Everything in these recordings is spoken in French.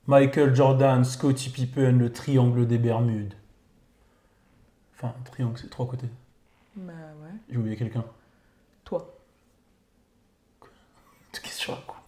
Michael Jordan, Scottie Pippen, le triangle des Bermudes. Enfin, triangle, c'est trois côtés. Bah ouais. J'ai oublié quelqu'un. Toi. Qu'est-ce que tu racontes?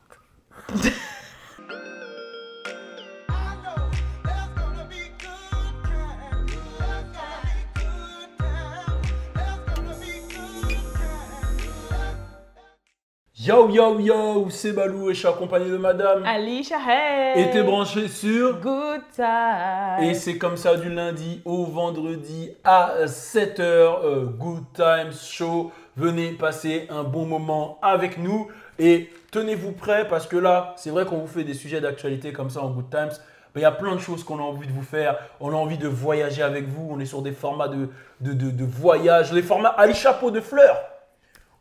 Yo yo yo, c'est Balou et je suis accompagné de madame. Alicia Hay. Et t'es branché sur. Good time. Et c'est comme ça du lundi au vendredi à 7h. Good Times Show. Venez passer un bon moment avec nous. Et tenez-vous prêts parce que là, c'est vrai qu'on vous fait des sujets d'actualité comme ça en Good Times. Il y a plein de choses qu'on a envie de vous faire. On a envie de voyager avec vous. On est sur des formats de voyage. Les formats Ali Chapeau de Fleurs.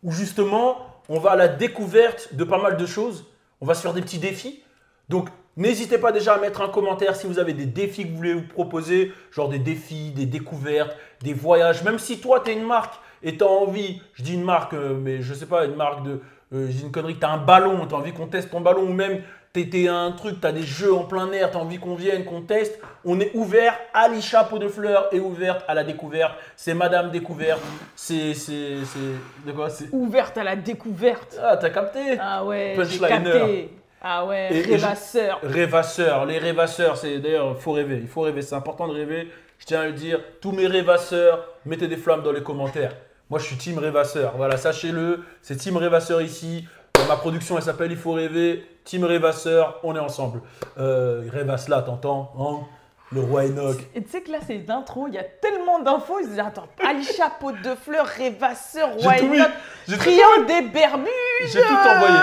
Où justement, on va à la découverte de pas mal de choses. On va se faire des petits défis. Donc, n'hésitez pas déjà à mettre un commentaire si vous avez des défis que vous voulez vous proposer. Genre des défis, des découvertes, des voyages. Même si toi, tu es une marque et tu as envie, je dis une marque, mais je sais pas, une marque de… je dis une connerie, tu as un ballon, tu as envie qu'on teste ton ballon ou même tu un truc, tu as des jeux en plein air, tu as envie qu'on vienne, qu'on teste. On est ouvert. Ali Chapeau de Fleurs est ouverte à la découverte. C'est Madame Découverte. C'est de quoi c'est Ouverte à la découverte. Ah, t'as capté? Ah ouais, j'ai Punchliner. capté. Ah ouais, rêvasseur. Rêvasseurs, les rêvasseurs, c'est d'ailleurs, il faut rêver, c'est important de rêver. Je tiens à le dire, tous mes rêvasseurs, mettez des flammes dans les commentaires. Moi, je suis team rêvasseur, voilà, sachez-le, c'est team rêvasseur ici. Ma production, elle s'appelle Il faut rêver, team rêvasseur, on est ensemble. Rêvasse là, t'entends hein? Le roi Enoch. Et tu sais que là, c'est l'intro, il y a tellement d'infos. Ils se disent, attends, Ali Chapeau de Fleurs, rêvasseur, roi Enoch, triangle des Bermudes. J'ai tout envoyé,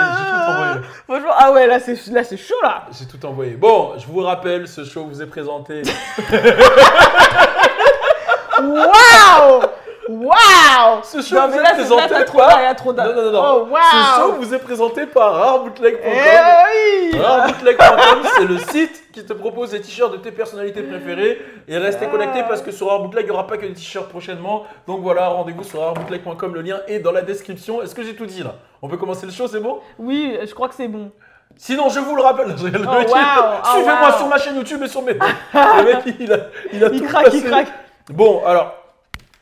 Franchement, ah ouais, là, c'est chaud, là. J'ai tout envoyé. Bon, je vous rappelle, ce show vous est présenté. Waouh! Waouh! Ce show vous est présenté par… Non. Oh, wow. Ce show vous est présenté par rarebootleg.com. Eh oui! Rarebootleg.com, c'est le site qui te propose des t-shirts de tes personnalités préférées. Et restez connectés parce que sur Rarebootleg, il n'y aura pas que des t-shirts prochainement. Donc voilà, rendez-vous sur rarebootleg.com. Le lien est dans la description. Est-ce que j'ai tout dit là? On peut commencer le show, c'est bon? Oui, je crois que c'est bon. Sinon, je vous le rappelle. Wow. Suivez-moi sur ma chaîne YouTube et sur mes… Le mec, il a tout craque, il passé. craque. Bon, alors…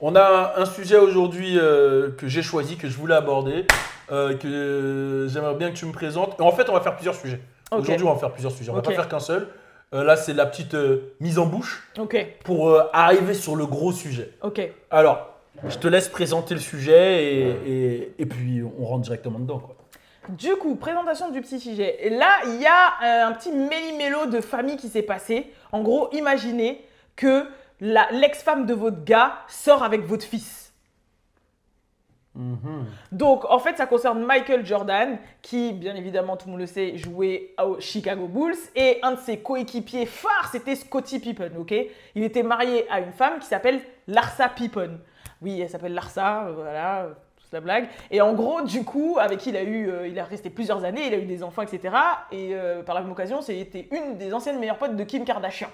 On a un sujet aujourd'hui que j'ai choisi, que je voulais aborder, que j'aimerais bien que tu me présentes. Et en fait, on va faire plusieurs sujets. Okay. Aujourd'hui, on va faire plusieurs sujets. On ne va Okay. pas faire qu'un seul. Là, c'est la petite mise en bouche pour arriver sur le gros sujet. Ok. Alors, je te laisse présenter le sujet et puis on rentre directement dedans, quoi. Du coup, présentation du petit sujet. Et là, il y a un petit méli-mélo de famille qui s'est passé. En gros, imaginez que l'ex-femme de votre gars sort avec votre fils. Donc, en fait, ça concerne Michael Jordan, qui, bien évidemment, tout le monde le sait, jouait aux Chicago Bulls. Et un de ses coéquipiers phares, c'était Scottie Pippen, ok? Il était marié à une femme qui s'appelle Larsa Pippen. Oui, elle s'appelle Larsa, voilà, c'est la blague. Et en gros, du coup, avec qui il est resté plusieurs années, il a eu des enfants, etc. Et par la même occasion, c'était une des anciennes meilleures potes de Kim Kardashian.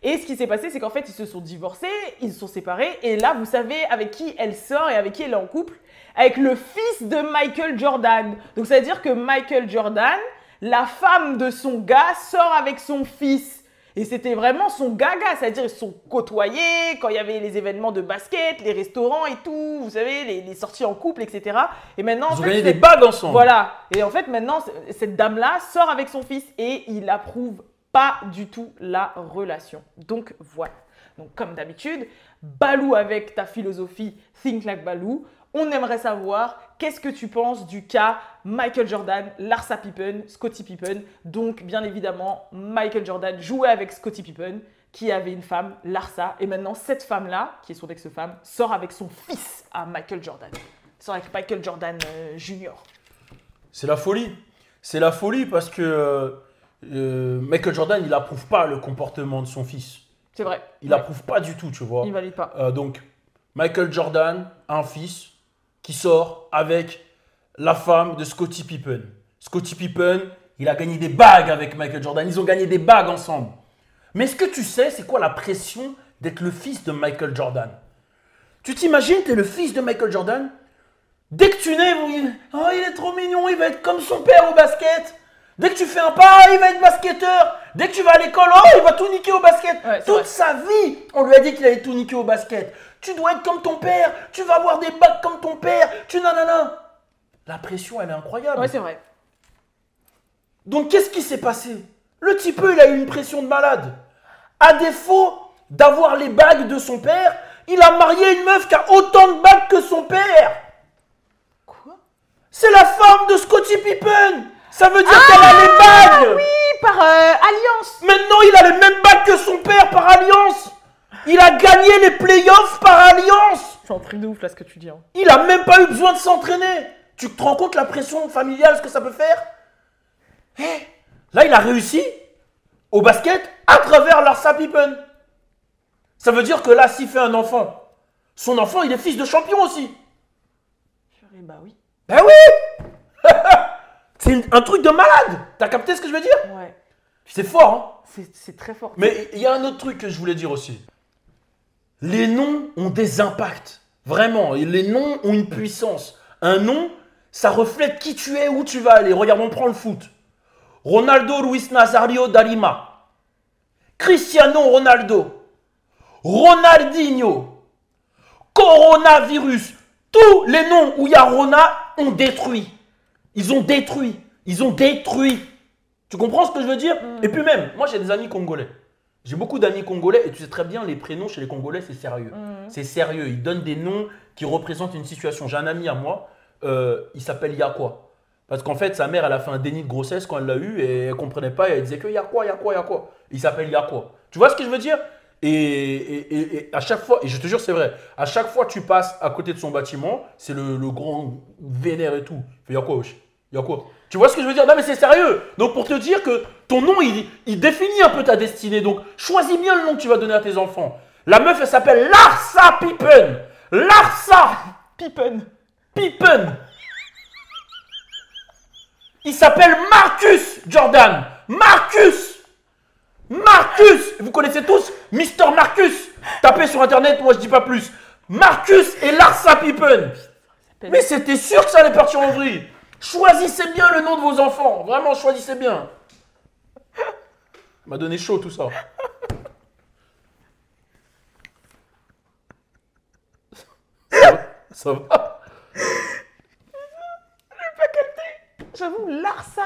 Et ce qui s'est passé, c'est qu'en fait, ils se sont divorcés, ils se sont séparés. Et là, vous savez avec qui elle sort et avec qui elle est en couple? Avec le fils de Michael Jordan. Donc, ça veut dire que Michael Jordan, la femme de son gars, sort avec son fils. Et c'était vraiment son gaga, c'est-à-dire ils se sont côtoyés quand il y avait les événements de basket, les restaurants et tout, vous savez, les sorties en couple, etc. Et maintenant, ils ont gagné des bagues ensemble. Voilà. Et en fait, maintenant, cette dame-là sort avec son fils et il approuve pas du tout la relation. Donc voilà. Donc comme d'habitude, Balou avec ta philosophie Think Like Balou. On aimerait savoir qu'est-ce que tu penses du cas Michael Jordan, Larsa Pippen, Scottie Pippen. Donc bien évidemment, Michael Jordan jouait avec Scottie Pippen qui avait une femme, Larsa. Et maintenant, cette femme-là, qui est son ex-femme, sort avec son fils à Michael Jordan. Sort avec Michael Jordan Jr. C'est la folie. C'est la folie parce que… Michael Jordan, il approuve pas le comportement de son fils. C'est vrai. Il approuve pas du tout, tu vois. Il valide pas. Donc, Michael Jordan a un fils qui sort avec la femme de Scottie Pippen. Scottie Pippen, il a gagné des bagues avec Michael Jordan. Ils ont gagné des bagues ensemble. Mais est-ce que tu sais, c'est quoi la pression d'être le fils de Michael Jordan? Tu t'imagines, tu es le fils de Michael Jordan? Dès que tu nais, il est trop mignon, il va être comme son père au basket. Dès que tu fais un pas, il va être basketteur. Dès que tu vas à l'école, oh, il va tout niquer au basket. Ouais, Toute sa vie, on lui a dit qu'il allait tout niquer au basket. Tu dois être comme ton père. Tu vas avoir des bacs comme ton père. Tu nanana. La pression, elle est incroyable. Ouais, c'est vrai. Donc, qu'est-ce qui s'est passé? Le petit peu, il a eu une pression de malade. À défaut d'avoir les bagues de son père, il a marié une meuf qui a autant de bagues que son père. Quoi? C'est la femme de Scottie Pippen. Ça veut dire qu'elle a les bagues. Oui, par alliance. Maintenant, il a les mêmes bagues que son père par alliance. Il a gagné les playoffs par alliance. C'est un truc de ouf là ce que tu dis. Hein. Il a même pas eu besoin de s'entraîner. Tu te rends compte la pression familiale, ce que ça peut faire? Là, il a réussi au basket à travers Larsa Pippen. Ça veut dire que là, s'il fait un enfant, son enfant, il est fils de champion aussi. Bah oui. Ben oui. C'est un truc de malade. T'as capté ce que je veux dire? Ouais. C'est fort, hein? C'est très fort. Mais il y a un autre truc que je voulais dire aussi. Les noms ont des impacts. Vraiment, les noms ont une puissance. Un nom, ça reflète qui tu es, où tu vas aller. Regarde, on prend le foot. Ronaldo Luis Nazario da Lima. Cristiano Ronaldo. Ronaldinho. Coronavirus. Tous les noms où il y a Rona ont détruit. Ils ont détruit. Ils ont détruit. Tu comprends ce que je veux dire? Et puis même, moi j'ai des amis congolais. J'ai beaucoup d'amis congolais et tu sais très bien, les prénoms chez les Congolais, c'est sérieux. C'est sérieux. Ils donnent des noms qui représentent une situation. J'ai un ami à moi, il s'appelle Yakwa. Parce qu'en fait, sa mère, elle a fait un déni de grossesse quand elle l'a eu et elle ne comprenait pas. Et elle disait que Yakwa. Il s'appelle Yakwa. Tu vois ce que je veux dire? Et à chaque fois, et je te jure, c'est vrai, à chaque fois que tu passes à côté de son bâtiment, c'est le grand vénère et tout. Il fait Yakwa, wesh. Yakwa. Tu vois ce que je veux dire? Non, mais c'est sérieux. Donc, pour te dire que ton nom, il définit un peu ta destinée. Donc, choisis bien le nom que tu vas donner à tes enfants. La meuf, elle s'appelle Larsa Pippen. Larsa Pippen. Pippen. Il s'appelle Marcus Jordan. Marcus. Vous connaissez tous Mister Marcus. Tapez sur Internet, moi je dis pas plus. Marcus et Larsa Pippen. Mais c'était sûr que ça allait partir en vrille. Choisissez bien le nom de vos enfants. Vraiment, choisissez bien. Ça m'a donné chaud tout ça. Ça va? J'avoue, Larsa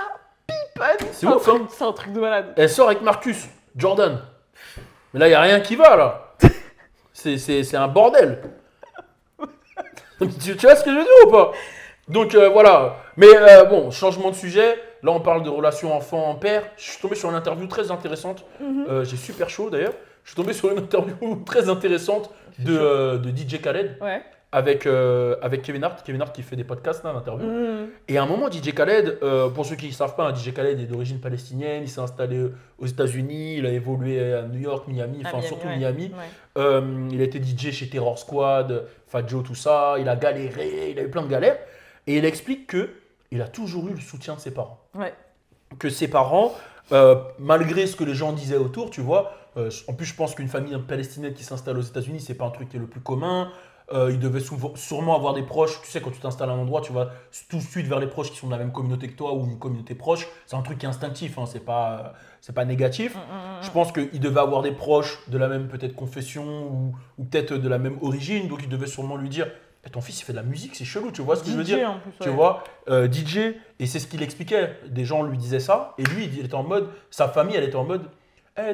Pippen. C'est ouf, hein? C'est un truc de malade. Elle sort avec Marcus Jordan. Mais là, il n'y a rien qui va, là. C'est un bordel. Tu vois ce que je veux dire ou pas? Donc, voilà. Mais bon, changement de sujet. Là, on parle de relations enfant-père. Je suis tombé sur une interview très intéressante. J'ai super chaud, d'ailleurs. Je suis tombé sur une interview très intéressante de DJ Khaled. Ouais. Avec Kevin Hart qui fait des podcasts, là, l'interview. Et à un moment, DJ Khaled, pour ceux qui ne savent pas, DJ Khaled est d'origine palestinienne, il s'est installé aux États-Unis, il a évolué à New York, Miami, enfin surtout Miami. Ouais. Il a été DJ chez Terror Squad, Fat Joe, tout ça, il a galéré, il a eu plein de galères. Et il explique qu'il a toujours eu le soutien de ses parents. Ouais. Que ses parents, malgré ce que les gens disaient autour, tu vois, en plus je pense qu'une famille palestinienne qui s'installe aux États-Unis, c'est pas un truc qui est le plus commun. Il devait sûrement avoir des proches. Tu sais, quand tu t'installes à un endroit, tu vas tout de suite vers les proches qui sont de la même communauté que toi ou une communauté proche. C'est un truc qui est instinctif, hein, c'est pas négatif. Je pense qu'il devait avoir des proches de la même peut-être confession ou peut-être de la même origine. Donc il devait sûrement lui dire ton fils il fait de la musique, c'est chelou, tu vois ce que je veux dire? Plus, tu vois, DJ, et c'est ce qu'il expliquait. Des gens lui disaient ça, et lui il était en mode, sa famille elle était en mode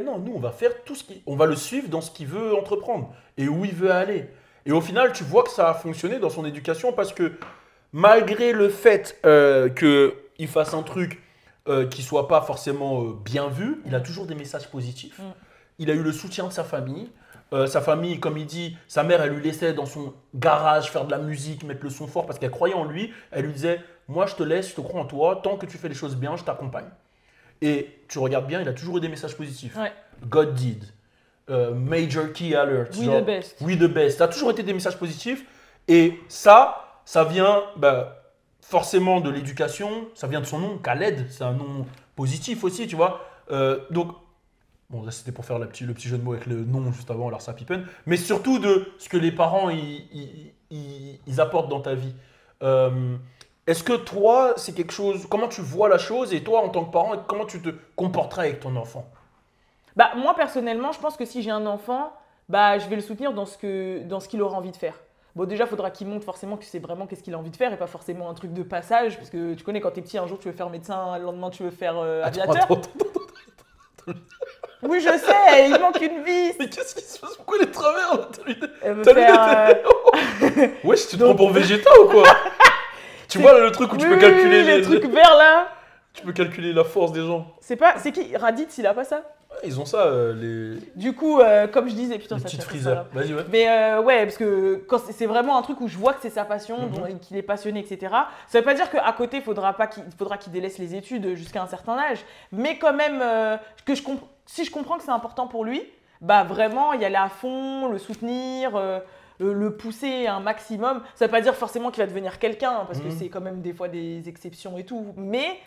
non, nous on va faire tout on va le suivre dans ce qu'il veut entreprendre et où il veut aller. Et au final, tu vois que ça a fonctionné dans son éducation parce que malgré le fait qu'il fasse un truc qui ne soit pas forcément bien vu, il a toujours des messages positifs. Il a eu le soutien de sa famille. Sa famille, comme il dit, sa mère, elle lui laissait dans son garage faire de la musique, mettre le son fort parce qu'elle croyait en lui. Elle lui disait, moi je te laisse, je te crois en toi, tant que tu fais les choses bien, je t'accompagne. Et tu regardes bien, il a toujours eu des messages positifs. Ouais. God did. Major key alert. We the best. We the best. Ça a toujours été des messages positifs. Et ça vient forcément de l'éducation. Ça vient de son nom, Khaled. C'est un nom positif aussi, tu vois. Donc, bon, là, c'était pour faire le petit jeu de mots avec le nom juste avant, Larsa Pippen. Mais surtout de ce que les parents, ils apportent dans ta vie. est-ce que toi, c'est quelque chose, comment tu vois la chose et toi, en tant que parent, comment tu te comporterais avec ton enfant? Bah, moi, personnellement, je pense que si j'ai un enfant, bah, je vais le soutenir dans ce qu'il aura envie de faire. Bon, déjà, il faudra qu'il montre forcément que c'est vraiment qu'est-ce qu'il a envie de faire et pas forcément un truc de passage. Parce que tu connais, quand t'es petit, un jour tu veux faire médecin, le lendemain tu veux faire aviateur. Oui, je sais, il manque une vis. Mais qu'est-ce qui se passe? Pourquoi les travers là? Elle veut T'as faire. Wesh, tu te prends pour végéta ou quoi? Tu vois là, le truc où tu peux calculer les trucs verts là. Tu peux calculer la force des gens. C'est qui Raditz, il a pas ça? Ouais, ils ont ça, les Du coup, comme je disais, putain, ça petites fait freezers. ça, là. Vas-y, ouais. Mais ouais, parce que quand c'est vraiment un truc où je vois que c'est sa passion, qu'il est passionné, etc. Ça veut pas dire qu'à côté, il faudra qu'il délaisse les études jusqu'à un certain âge. Mais quand même, si je comprends que c'est important pour lui, bah vraiment y aller à fond, le soutenir, le pousser un maximum. Ça veut pas dire forcément qu'il va devenir quelqu'un, parce que c'est quand même des fois des exceptions et tout. Mais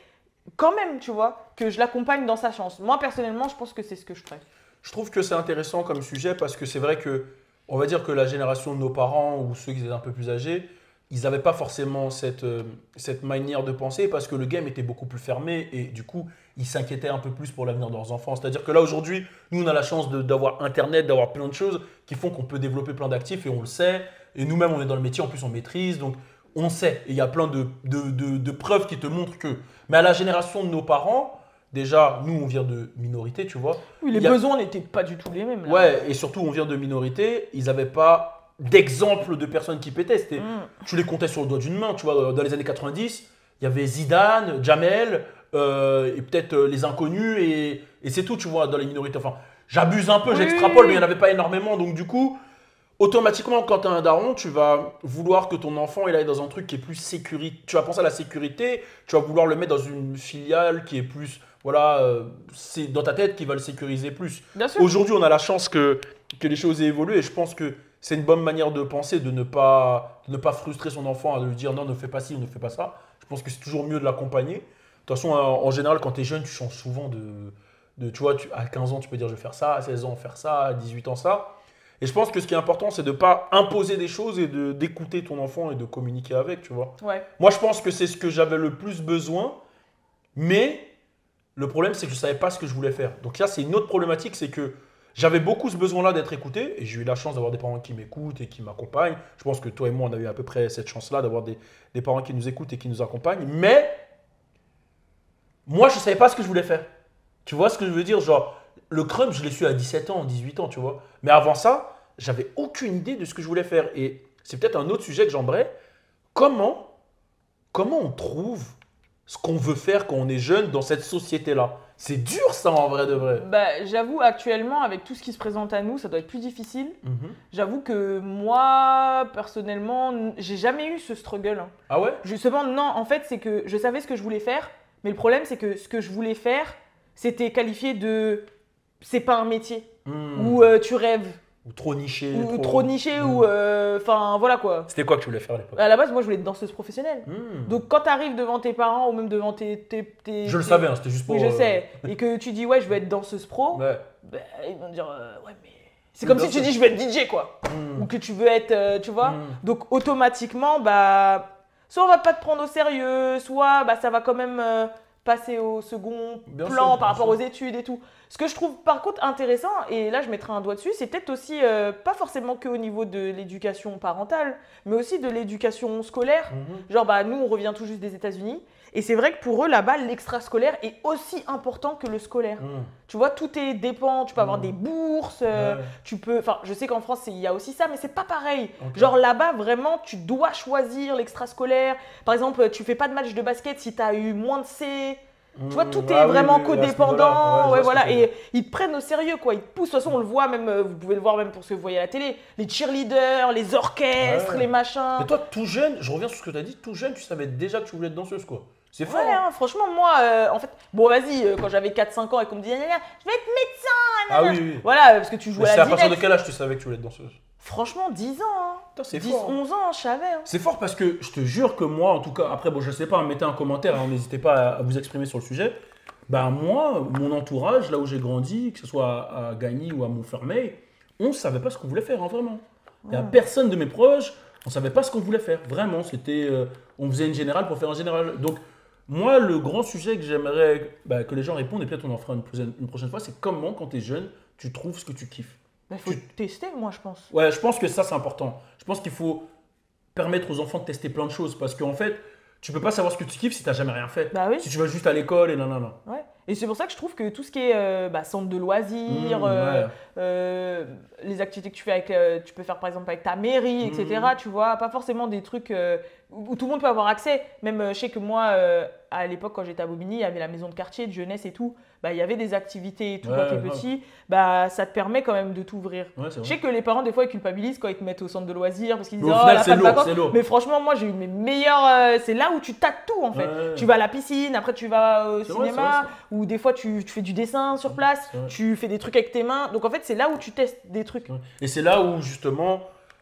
quand même, tu vois, que je l'accompagne dans sa chance. Moi, personnellement, je pense que c'est ce que je ferais. Je trouve que c'est intéressant comme sujet parce que c'est vrai que, on va dire que la génération de nos parents ou ceux qui étaient un peu plus âgés, ils n'avaient pas forcément cette manière de penser parce que le game était beaucoup plus fermé et du coup, ils s'inquiétaient un peu plus pour l'avenir de leurs enfants. C'est-à-dire que là, aujourd'hui, nous, on a la chance d'avoir Internet, d'avoir plein de choses qui font qu'on peut développer plein d'actifs et on le sait. Et nous-mêmes, on est dans le métier, en plus, on maîtrise. Donc, on sait. Et il y a plein de preuves qui te montrent que. Mais à la génération de nos parents, déjà, nous, on vient de minorité, tu vois. Oui, les besoins n'étaient pas du tout les mêmes. Là. Ouais, et surtout, on vient de minorité. Ils n'avaient pas d'exemple de personnes qui pétaient. Tu les comptais sur le doigt d'une main, tu vois. Dans les années 90, il y avait Zidane, Jamel, et peut-être les inconnus, et c'est tout, tu vois, dans les minorités. Enfin, j'abuse un peu, j'extrapole, mais il n'y en avait pas énormément. Donc, du coup, automatiquement, quand tu as un daron, tu vas vouloir que ton enfant il aille dans un truc qui est plus sécurité. Tu vas penser à la sécurité, tu vas vouloir le mettre dans une filiale qui est plus. Voilà, c'est dans ta tête qui va le sécuriser plus. Bien sûr. Aujourd'hui, on a la chance que les choses aient évolué et je pense que c'est une bonne manière de penser, de ne pas frustrer son enfant, de lui dire non, ne fais pas ci ou ne fais pas ça. Je pense que c'est toujours mieux de l'accompagner. De toute façon, en général, quand tu es jeune, tu changes souvent tu vois, à 15 ans, tu peux dire je vais faire ça, à 16 ans, faire ça, à 18 ans, ça. Et je pense que ce qui est important, c'est de ne pas imposer des choses et d'écouter ton enfant et de communiquer avec, tu vois. Ouais. Moi, je pense que c'est ce que j'avais le plus besoin, mais le problème, c'est que je ne savais pas ce que je voulais faire. Donc là, c'est une autre problématique, c'est que j'avais beaucoup ce besoin-là d'être écouté et j'ai eu la chance d'avoir des parents qui m'écoutent et qui m'accompagnent. Je pense que toi et moi, on a eu à peu près cette chance-là d'avoir des parents qui nous écoutent et qui nous accompagnent. Mais moi, je ne savais pas ce que je voulais faire. Tu vois ce que je veux dire? Genre, le crumb, je l'ai su à 17 ans, 18 ans, tu vois. Mais avant ça, j'avais aucune idée de ce que je voulais faire. Et c'est peut-être un autre sujet que j'aimerais. Comment on trouve ce qu'on veut faire quand on est jeune dans cette société-là? C'est dur ça en vrai de vrai. Bah, j'avoue, actuellement, avec tout ce qui se présente à nous, ça doit être plus difficile. J'avoue que moi, personnellement, j'ai jamais eu ce struggle. Hein. Ah ouais? Justement, non, en fait, c'est que je savais ce que je voulais faire, mais le problème, c'est que ce que je voulais faire, c'était qualifié de c'est pas un métier, ou tu rêves. Ou trop niché. Ou trop niché, ou enfin voilà quoi. C'était quoi que tu voulais faire à l'époque? À la base, moi je voulais être danseuse professionnelle. Donc quand tu arrives devant tes parents ou même devant tes je le savais, hein, c'était juste pour. Oui, je sais. Et que tu dis ouais, je veux être danseuse pro, ouais. Bah, ils vont dire ouais, mais. C'est comme si tu dis je veux être DJ quoi. Ou que tu veux être, tu vois. Donc automatiquement, bah, soit on va pas te prendre au sérieux, soit bah, ça va quand même passer au second plan par rapport aux études et tout. Ce que je trouve par contre intéressant, et là je mettrai un doigt dessus, c'est peut-être aussi pas forcément qu'au niveau de l'éducation parentale, mais aussi de l'éducation scolaire. Genre bah, nous on revient tout juste des États-Unis, et c'est vrai que pour eux là-bas l'extrascolaire est aussi important que le scolaire. Tu vois, tout est dépend, tu peux avoir des bourses, tu peux, enfin je sais qu'en France il y a aussi ça, mais c'est pas pareil. Genre là-bas vraiment tu dois choisir l'extrascolaire. Par exemple tu fais pas de match de basket si tu as eu moins de C. Tu vois, tout est vraiment codépendant, ouais, voilà, et ils te prennent au sérieux, quoi. Ils te poussent. De toute façon, on le voit même, vous pouvez le voir même pour ce que vous voyez à la télé, les cheerleaders, les orchestres, les machins. Mais toi, tout jeune, je reviens sur ce que tu as dit, tout jeune, tu savais déjà que tu voulais être danseuse, quoi. C'est fort. Ouais, hein, franchement, moi, en fait, bon, vas-y, quand j'avais 4-5 ans et qu'on me disait, je vais être médecin, ah oui. Voilà, parce que tu jouais à la dinette. C'est à partir de quel âge tu savais que tu voulais être danseuse? Franchement, 10 ans. Hein. Putain, c'est 10, fort. 11 ans, je savais. Hein. C'est fort parce que je te jure que moi, en tout cas, après, bon, je sais pas, mettez un commentaire, hein, n'hésitez pas à vous exprimer sur le sujet. Ben moi, mon entourage, là où j'ai grandi, que ce soit à Gagny ou à Montfermeil, on ne savait pas ce qu'on voulait faire, hein, vraiment. Il n'y a personne de mes proches On savait pas ce qu'on voulait faire. Vraiment, c'était, on faisait une générale pour faire un général. Donc, moi, le grand sujet que j'aimerais que les gens répondent, et peut-être on en fera une prochaine fois, c'est comment, quand tu es jeune, tu trouves ce que tu kiffes. Il faut tester, moi, je pense. Ouais, je pense que ça, c'est important. Je pense qu'il faut permettre aux enfants de tester plein de choses. Parce qu'en fait, tu peux pas savoir ce que tu kiffes si tu n'as jamais rien fait. Bah oui. Si tu vas juste à l'école et non. Ouais. Et c'est pour ça que je trouve que tout ce qui est centre de loisirs, les activités que tu fais avec, tu peux faire par exemple avec ta mairie, etc. Tu vois, pas forcément des trucs où tout le monde peut avoir accès. Même je sais que moi, à l'époque quand j'étais à Bobigny, il y avait la maison de quartier, de jeunesse et tout. Bah, il y avait des activités et tout quand t'es petit. Bah, ça te permet quand même de t'ouvrir. Ouais, je sais que les parents des fois ils culpabilisent quand ils te mettent au centre de loisirs parce qu'ils disent au oh final, la fin de vacances. lourd. Mais franchement moi j'ai eu mes meilleurs. C'est là où tu tâtes tout en fait. Tu vas à la piscine, après tu vas au cinéma ou des fois tu fais du dessin sur place, tu fais des trucs avec tes mains. Donc en fait c'est là où tu testes des trucs. Et c'est là où justement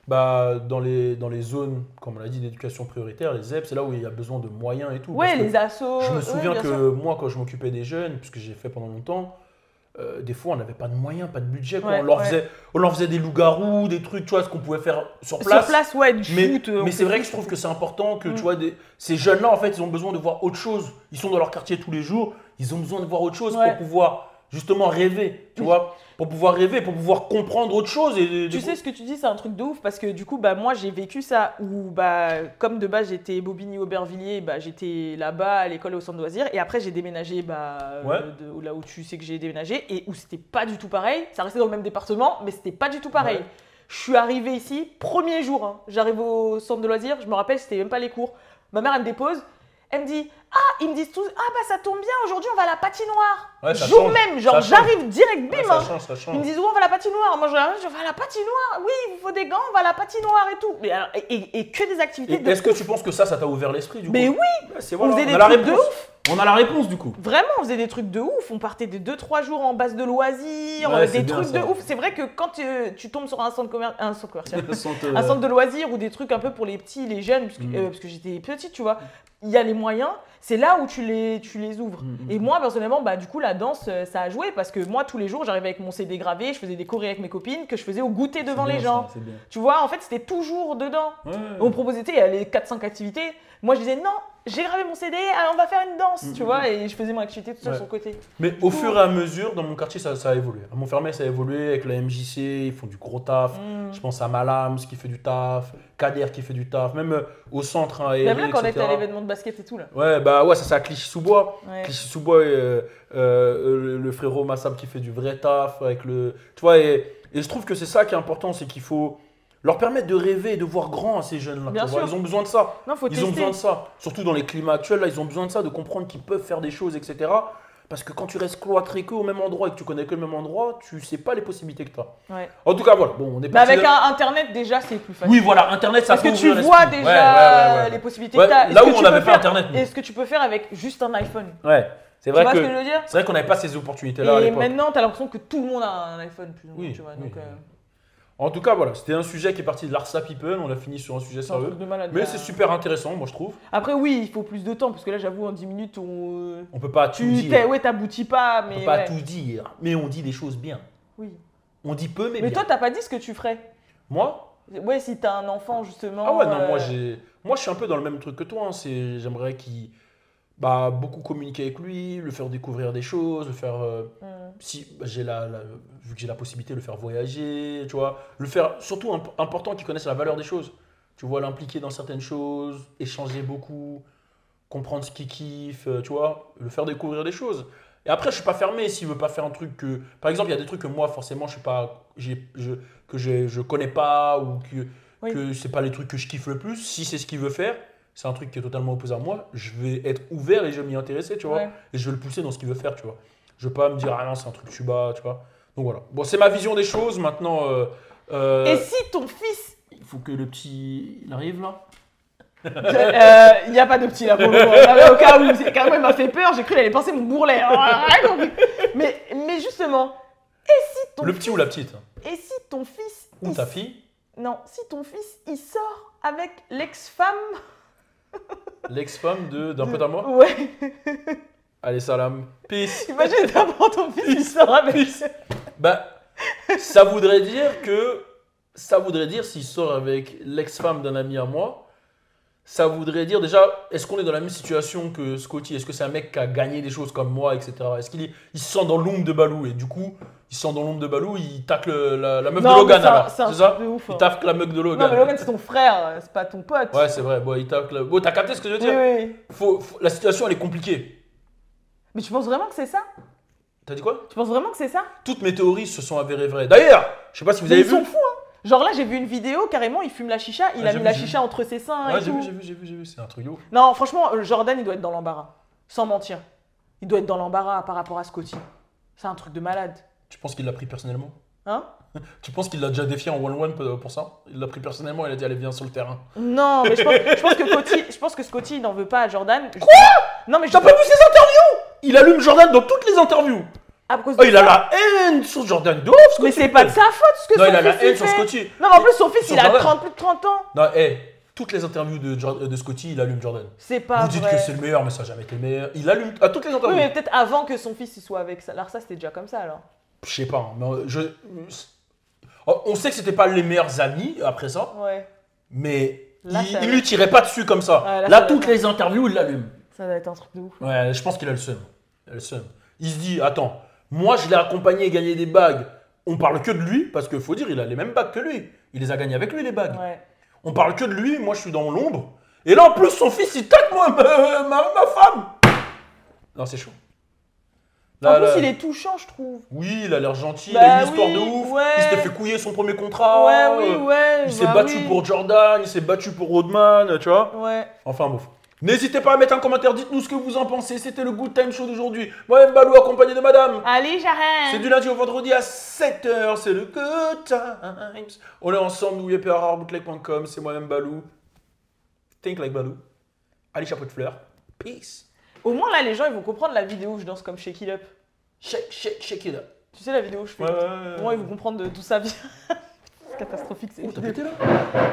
dans les zones, comme on l'a dit, d'éducation prioritaire, les ZEP, c'est là où il y a besoin de moyens et tout. Ouais, les assos. Je me souviens que moi, quand je m'occupais des jeunes, puisque j'ai fait pendant longtemps, des fois, on n'avait pas de moyens, pas de budget. On leur faisait des loups-garous, des trucs, tu vois, ce qu'on pouvait faire sur place. Sur place, ouais, du foot. Mais c'est vrai que je trouve que c'est important que, tu vois, ces jeunes-là, en fait, ils ont besoin de voir autre chose. Ils sont dans leur quartier tous les jours, ils ont besoin de voir autre chose pour pouvoir justement rêver, tu vois, pour pouvoir rêver, pour pouvoir comprendre autre chose. Tu sais ce que tu dis, c'est un truc de ouf parce que du coup, moi j'ai vécu ça où comme de base j'étais Bobigny-Aubervilliers, j'étais là-bas à l'école et au centre de loisirs et après j'ai déménagé là où tu sais que j'ai déménagé et où c'était pas du tout pareil. Ça restait dans le même département, mais c'était pas du tout pareil. Ouais. Je suis arrivée ici, premier jour, j'arrive au centre de loisirs, je me rappelle, c'était même pas les cours. Ma mère elle me dépose. Elle me dit, ils me disent tous, ça tombe bien, aujourd'hui on va à la patinoire. Ouais, jour même, genre j'arrive direct, bim. Ça change. Ils me disent, on va à la patinoire. Moi je vais à la patinoire. Oui, il vous faut des gants, on va à la patinoire et tout. Mais alors, et que des activités. Est-ce que tu penses que ça t'a ouvert l'esprit du coup? Mais oui, on faisait des trucs de ouf. On a la réponse du coup. Vraiment, on faisait des trucs de ouf. On partait de 2-3 jours en base de loisirs, des trucs de ouf. C'est vrai que quand tu tombes sur un centre commercial, un centre de loisirs ou des trucs un peu pour les petits, les jeunes, parce que j'étais petite, tu vois, il y a les moyens. C'est là où tu les ouvres. Et moi, personnellement, du coup, la danse, ça a joué parce que moi, tous les jours, j'arrivais avec mon CD gravé, je faisais des chorés avec mes copines que je faisais au goûter devant les gens. Ça, tu vois, en fait, c'était toujours dedans. On me proposait, il y a les 4-5 activités. Moi, je disais non, j'ai gravé mon CD, on va faire une danse, tu vois, et je faisais mon activité tout seul sur le côté. Mais au fur et à mesure, dans mon quartier, ça a évolué. À Montfermeil, ça a évolué avec la MJC, ils font du gros taf. Je pense à Malams qui fait du taf, Kader qui fait du taf, même au centre. Même là, quand on était à l'événement de basket et tout, là. Ouais, ça c'est à Clichy-sous-Bois. Clichy-sous-Bois, le frérot Massab qui fait du vrai taf. Avec le... Tu vois, et je trouve que c'est ça qui est important, c'est qu'il faut leur permettre de rêver et de voir grand à ces jeunes-là. Ils ont besoin de ça. Ils ont besoin de ça. Surtout dans les climats actuels, là, ils ont besoin de ça, de comprendre qu'ils peuvent faire des choses, etc. Parce que quand tu restes cloîtré qu'au même endroit et que tu connais que le même endroit, tu sais pas les possibilités que tu as. Ouais. En tout cas, voilà. Bon, on est parti avec Internet, déjà, c'est plus facile. Oui, voilà, Internet, ça peut parce que tu vois déjà les possibilités que tu as. Là où on n'avait pas Internet. Et ce que tu peux faire avec juste un iPhone. Ouais. C'est vrai tu vois ce que je veux dire? C'est vrai qu'on n'avait pas ces opportunités-là à l'époque. Et maintenant, tu as l'impression que tout le monde a un iPhone, plus ou moins. Oui, tu vois, oui. donc, En tout cas, voilà, c'était un sujet qui est parti de l'Arsa People. On a fini sur un sujet sérieux. Mais c'est super intéressant, moi, je trouve. Après, oui, il faut plus de temps parce que là, j'avoue, en 10 minutes, on peut pas tout dire. Ouais, t'aboutis pas. Mais on peut pas tout dire, mais on dit des choses bien. Oui. On dit peu, mais bien. Mais toi, t'as pas dit ce que tu ferais? Moi? Ouais, si t'as un enfant, justement. Ah ouais, non, moi, je suis un peu dans le même truc que toi. Hein. J'aimerais qu'il. Beaucoup communiquer avec lui, le faire découvrir des choses, le faire, vu que j'ai la possibilité de le faire voyager, tu vois, le faire, surtout important qu'il connaisse la valeur des choses, tu vois, l'impliquer dans certaines choses, échanger beaucoup, comprendre ce qu'il kiffe, tu vois, le faire découvrir des choses. Et après, je suis pas fermé s'il veut pas faire un truc que, par exemple, il y a des trucs que moi, forcément, je connais pas ou que c'est pas les trucs que je kiffe le plus. Si c'est ce qu'il veut faire, c'est un truc qui est totalement opposé à moi, je vais être ouvert et je vais m'y intéresser, tu vois. Et je vais le pousser dans ce qu'il veut faire, tu vois. Je vais pas me dire, ah non, c'est un truc que tu bats, tu vois. Donc voilà. Bon, c'est ma vision des choses. Maintenant. Et si ton fils. Il faut que le petit. Il arrive là. Il n'y a pas de petit là pour le moment. Au cas où, c'est quand même m'a fait peur, j'ai cru qu'il allait penser mon bourrelet. Mais justement, et si ton Le petit ou la petite? Et si ton fils. Ou ta fille? Non, si ton fils, il sort avec l'ex-femme. L'ex-femme d'un pote à moi? Ouais. Allez, salam. Peace. Imagine d'abord ton fils, il sort avec. Ça voudrait dire que ça voudrait dire, s'il sort avec l'ex-femme d'un ami à moi, ça voudrait dire déjà, est-ce qu'on est dans la même situation que Scotty? Est-ce que c'est un mec qui a gagné des choses comme moi, etc. Est-ce il se sent dans l'ombre de Balou? Et du coup, il se sent dans l'ombre de Balou, il tacle la meuf de Logan alors. C'est ça? truc de ouf. Il tacle la meuf de Logan. Non, mais Logan, c'est ton frère, c'est pas ton pote. Ouais, c'est vrai. Bon, il tacle. Bon, t'as capté ce que je veux dire? Oui, oui. La situation, elle est compliquée. Mais tu penses vraiment que c'est ça? T'as dit quoi? Tu penses vraiment que c'est ça? Toutes mes théories se sont avérées vraies. D'ailleurs, je sais pas si vous Mais avez ils vu. sont fous, hein. Genre là, j'ai vu une vidéo, carrément, il fume la chicha, il a mis la chicha entre ses seins Ouais, et tout. j'ai vu, c'est un truc de ouf. Non, franchement, Jordan, il doit être dans l'embarras. Sans mentir. Il doit être dans l'embarras par rapport à Scotty. C'est un truc de malade. Tu penses qu'il l'a pris personnellement? Hein? Tu penses qu'il l'a déjà défié en one-one pour ça? Il l'a pris personnellement, il a dit allez viens sur le terrain. Non, mais je pense que Scotty, il n'en veut pas à Jordan. Quoi? Non, mais T'as pas vu ses interviews? Il allume Jordan dans toutes les interviews. À cause de Oh, il a ça. la haine sur Jordan de ouf, Scotty. Mais c'est pas de sa faute ce que Non, son il a la fils, haine il sur fait. Scotty. Non, mais en plus, son fils, Sur il a Jordan. plus de 30 ans. Non, toutes les interviews de Scotty, il allume Jordan. C'est pas Vous dites vrai. que c'est le meilleur, mais ça n'a jamais été le meilleur. Il allume à toutes les interviews. Oui, mais peut-être avant que son fils il soit avec ça. Alors ça, c'était déjà comme ça, alors. Je sais pas, hein, mais on sait que c'était pas les meilleurs amis après ça, Ouais. mais Là, ça il va. lui tirait pas dessus comme ça. Ouais, là, là, ça va toutes être- les interviews, il l'allume. Ça va être un truc de ouf. Ouais, je pense qu'il a le seum. Il a le seum. Il se dit, attends, moi je l'ai accompagné gagner des bagues. On parle que de lui, parce qu'il faut dire, il a les mêmes bagues que lui. Il les a gagnés avec lui, les bagues. Ouais. On parle que de lui, moi je suis dans l'ombre. Et là, en plus, son fils, il tacle moi, ma femme. Non, c'est chaud. En Là, plus, là- il est touchant, je trouve. Oui, il a l'air gentil, Bah il a une histoire oui, de ouf. ouais. Il s'était fait couiller son premier contrat. Ouais. Il s'est bah battu oui. pour Jordan, il s'est battu pour Rodman, tu vois. Ouais. Enfin, bon. N'hésitez pas à mettre un commentaire, dites-nous ce que vous en pensez. C'était le Good Time Show d'aujourd'hui. Moi-même, Balou, accompagné de madame. Allez, C'est j'arrête. du lundi au vendredi à 7h, c'est le Good Times. On est ensemble, n'oubliez pas rarebootleg.com, c'est moi-même Balou. Think like Balou. Allez, chapeau de fleurs. Peace. Au moins, là, les gens, ils vont comprendre la vidéo où je danse comme Shake It Up. Shake it up. Tu sais, la vidéo où je fais. Au moins, ils vont comprendre d'où ça vient. C'est catastrophique, c'est Oh, t'as pété là?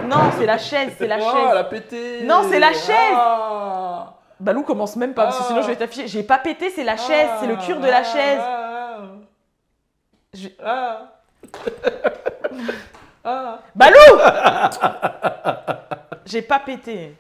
Non, c'est la chaise, c'est la Ah, chaise. elle a pété. Non, c'est la chaise. Ah. Balou commence même pas, parce que sinon je vais t'afficher. J'ai pas pété, c'est la chaise, c'est le cure de la chaise. Je- Balou J'ai pas pété.